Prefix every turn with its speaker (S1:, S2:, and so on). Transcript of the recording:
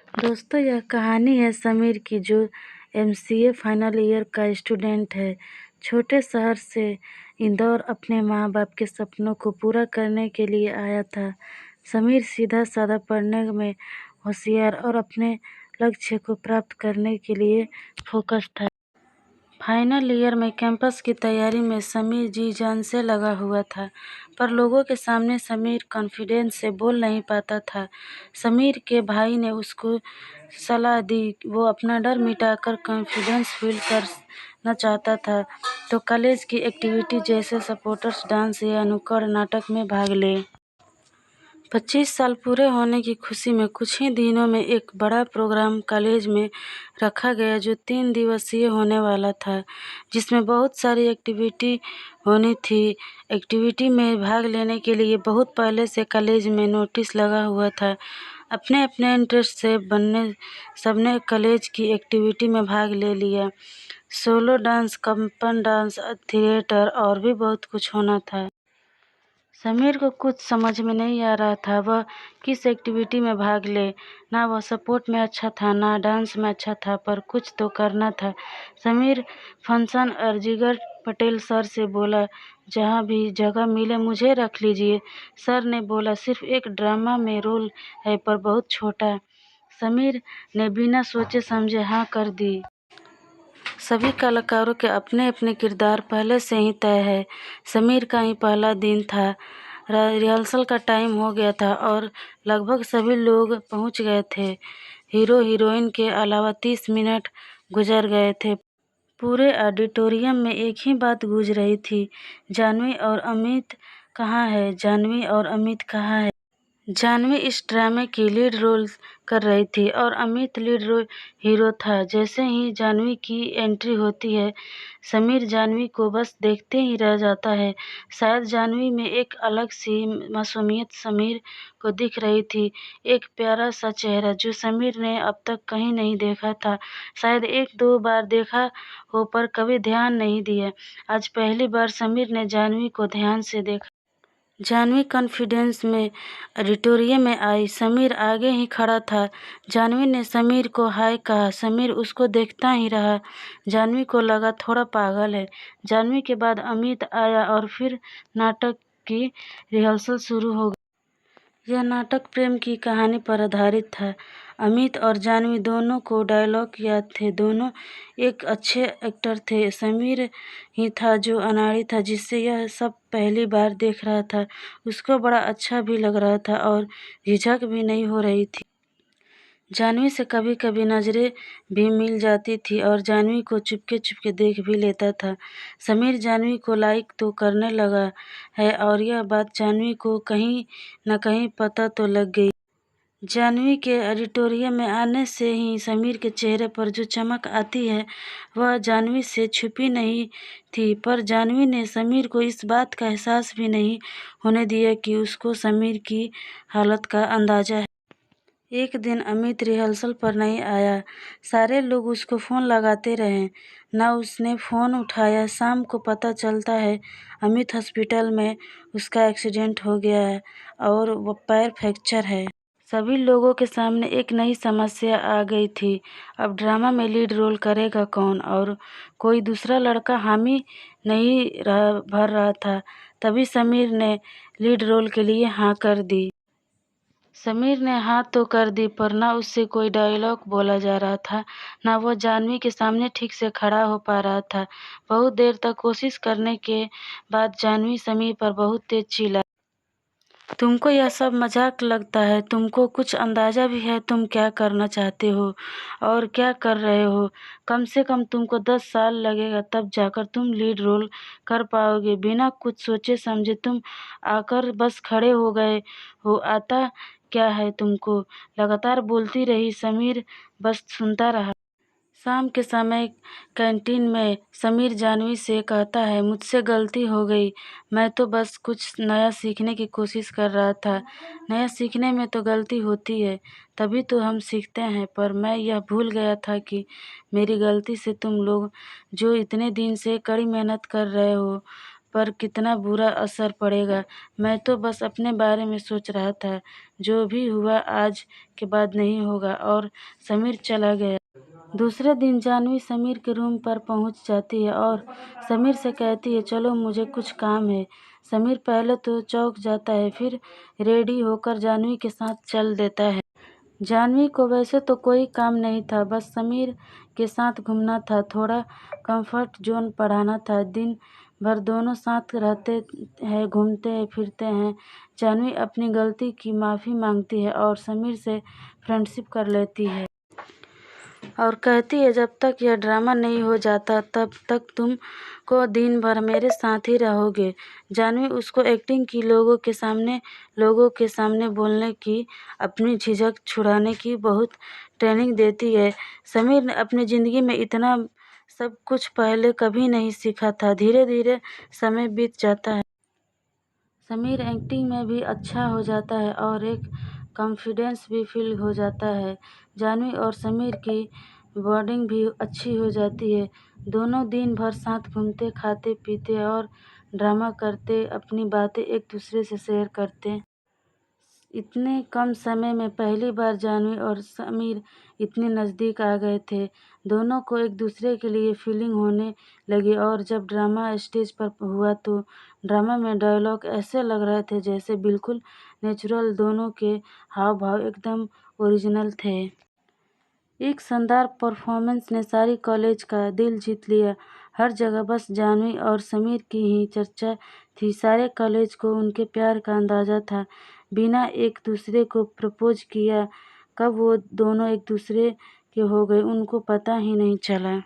S1: दोस्तों, यह कहानी है समीर की, जो एमसीए फाइनल ईयर का स्टूडेंट है। छोटे शहर से इंदौर अपने माँ बाप के सपनों को पूरा करने के लिए आया था। समीर सीधा साधा, पढ़ने में होशियार और अपने लक्ष्य को प्राप्त करने के लिए फोकस था। फाइनल ईयर में कैंपस की तैयारी में समीर जी जान से लगा हुआ था, पर लोगों के सामने समीर कॉन्फिडेंस से बोल नहीं पाता था। समीर के भाई ने उसको सलाह दी, वो अपना डर मिटाकर कॉन्फिडेंस फील करना चाहता था तो कॉलेज की एक्टिविटी जैसे सपोर्टर्स डांस या नुक्कड़ नाटक में भाग ले। 25 साल पूरे होने की खुशी में कुछ ही दिनों में एक बड़ा प्रोग्राम कॉलेज में रखा गया, जो 3 दिवसीय होने वाला था, जिसमें बहुत सारी एक्टिविटी होनी थी। एक्टिविटी में भाग लेने के लिए बहुत पहले से कॉलेज में नोटिस लगा हुआ था। अपने अपने इंटरेस्ट से बनने सबने कॉलेज की एक्टिविटी में भाग ले लिया। सोलो डांस, कंपन डांस, थिएटर और भी बहुत कुछ होना था। समीर को कुछ समझ में नहीं आ रहा था, वह किस एक्टिविटी में भाग ले। ना वह सपोर्ट में अच्छा था, ना डांस में अच्छा था, पर कुछ तो करना था। समीर फंक्शन अर्जिगर पटेल सर से बोला, जहाँ भी जगह मिले मुझे रख लीजिए। सर ने बोला, सिर्फ एक ड्रामा में रोल है, पर बहुत छोटा। समीर ने बिना सोचे समझे हाँ कर दी। सभी कलाकारों के अपने अपने किरदार पहले से ही तय है। समीर का ही पहला दिन था। रिहर्सल का टाइम हो गया था और लगभग सभी लोग पहुंच गए थे। हीरो हीरोइन के अलावा 30 मिनट गुजर गए थे। पूरे ऑडिटोरियम में एक ही बात गूंज रही थी, जाह्नवी और अमित कहाँ है? जाह्नवी और अमित कहाँ है? जाह्नवी इस ड्रामे की लीड रोल कर रही थी और अमित लीड हीरो था। जैसे ही जाह्नवी की एंट्री होती है, समीर जाह्नवी को बस देखते ही रह जाता है। शायद जाह्नवी में एक अलग सी मासूमियत समीर को दिख रही थी, एक प्यारा सा चेहरा जो समीर ने अब तक कहीं नहीं देखा था। शायद 1-2 बार देखा हो, पर कभी ध्यान नहीं दिया। आज पहली बार समीर ने जाह्नवी को ध्यान से देखा। जाह्नवी कॉन्फिडेंस में ऑडिटोरियम में आई। समीर आगे ही खड़ा था। जाह्नवी ने समीर को हाय कहा। समीर उसको देखता ही रहा। जाह्नवी को लगा थोड़ा पागल है। जाह्नवी के बाद अमित आया और फिर नाटक की रिहर्सल शुरू हो गई। यह नाटक प्रेम की कहानी पर आधारित था। अमित और जाह्नवी दोनों को डायलॉग याद थे, दोनों एक अच्छे एक्टर थे। समीर ही था जो अनाड़ी था, जिससे यह सब पहली बार देख रहा था। उसको बड़ा अच्छा भी लग रहा था और झिझक भी नहीं हो रही थी। जाह्नवी से कभी कभी नज़रें भी मिल जाती थी और जाह्नवी को चुपके चुपके देख भी लेता था। समीर जाह्नवी को लाइक तो करने लगा है और यह बात जाह्नवी को कहीं न कहीं पता तो लग गई। जाह्नवी के ऑडिटोरियम में आने से ही समीर के चेहरे पर जो चमक आती है, वह जाह्नवी से छुपी नहीं थी। पर जाह्नवी ने समीर को इस बात का एहसास भी नहीं होने दिया कि उसको समीर की हालत का अंदाजा है। एक दिन अमित रिहर्सल पर नहीं आया। सारे लोग उसको फ़ोन लगाते रहे, ना उसने फ़ोन उठाया। शाम को पता चलता है अमित हॉस्पिटल में, उसका एक्सीडेंट हो गया है और वो पैर फ्रैक्चर है। सभी लोगों के सामने एक नई समस्या आ गई थी। अब ड्रामा में लीड रोल करेगा कौन? और कोई दूसरा लड़का हामी नहीं भर रहा था। तभी समीर ने लीड रोल के लिए हाँ कर दी। समीर ने हाँ तो कर दी, पर ना उससे कोई डायलॉग बोला जा रहा था, ना वो जाह्नवी के सामने ठीक से खड़ा हो पा रहा था। बहुत देर तक कोशिश करने के बाद जाह्नवी समीर पर बहुत तेज चिल्लाई, तुमको यह सब मजाक लगता है? तुमको कुछ अंदाजा भी है तुम क्या करना चाहते हो और क्या कर रहे हो? कम से कम तुमको 10 साल लगेगा, तब जाकर तुम लीड रोल कर पाओगे। बिना कुछ सोचे समझे तुम आकर बस खड़े हो गए हो। आता क्या है तुमको? लगातार बोलती रही। समीर बस सुनता रहा। शाम के समय कैंटीन में समीर जाह्नवी से कहता है, मुझसे गलती हो गई, मैं तो बस कुछ नया सीखने की कोशिश कर रहा था। नया सीखने में तो गलती होती है, तभी तो हम सीखते हैं। पर मैं यह भूल गया था कि मेरी गलती से तुम लोग जो इतने दिन से कड़ी मेहनत कर रहे हो, पर कितना बुरा असर पड़ेगा। मैं तो बस अपने बारे में सोच रहा था। जो भी हुआ आज के बाद नहीं होगा। और समीर चला गया। दूसरे दिन जानवी समीर के रूम पर पहुंच जाती है और समीर से कहती है, चलो मुझे कुछ काम है। समीर पहले तो चौंक जाता है, फिर रेडी होकर जानवी के साथ चल देता है। जानवी को वैसे तो कोई काम नहीं था, बस समीर के साथ घूमना था, थोड़ा कंफर्ट जोन बढ़ाना था। दिन भर दोनों साथ रहते हैं, घूमते हैं, फिरते हैं। जानवी अपनी गलती की माफ़ी मांगती है और समीर से फ्रेंडशिप कर लेती है और कहती है, जब तक यह ड्रामा नहीं हो जाता तब तक तुम को दिन भर मेरे साथ ही रहोगे। जानवी उसको एक्टिंग की, लोगों के सामने बोलने की, अपनी झिझक छुड़ाने की बहुत ट्रेनिंग देती है। समीर ने अपनी ज़िंदगी में इतना सब कुछ पहले कभी नहीं सीखा था। धीरे धीरे समय बीत जाता है। समीर एक्टिंग में भी अच्छा हो जाता है और एक कॉन्फिडेंस भी फील हो जाता है। जानवी और समीर की बॉन्डिंग भी अच्छी हो जाती है। दोनों दिन भर साथ घूमते, खाते पीते और ड्रामा करते, अपनी बातें एक दूसरे से शेयर करते। इतने कम समय में पहली बार जानवी और समीर इतने नज़दीक आ गए थे। दोनों को एक दूसरे के लिए फीलिंग होने लगी और जब ड्रामा स्टेज पर हुआ तो ड्रामा में डायलॉग ऐसे लग रहे थे जैसे बिल्कुल नेचुरल, दोनों के हाव भाव एकदम ओरिजिनल थे। एक शानदार परफॉर्मेंस ने सारी कॉलेज का दिल जीत लिया। हर जगह बस जानवी और समीर की ही चर्चा थी। सारे कॉलेज को उनके प्यार का अंदाज़ा था। बिना एक दूसरे को प्रपोज किया कब वो दोनों एक दूसरे के हो गए, उनको पता ही नहीं चला।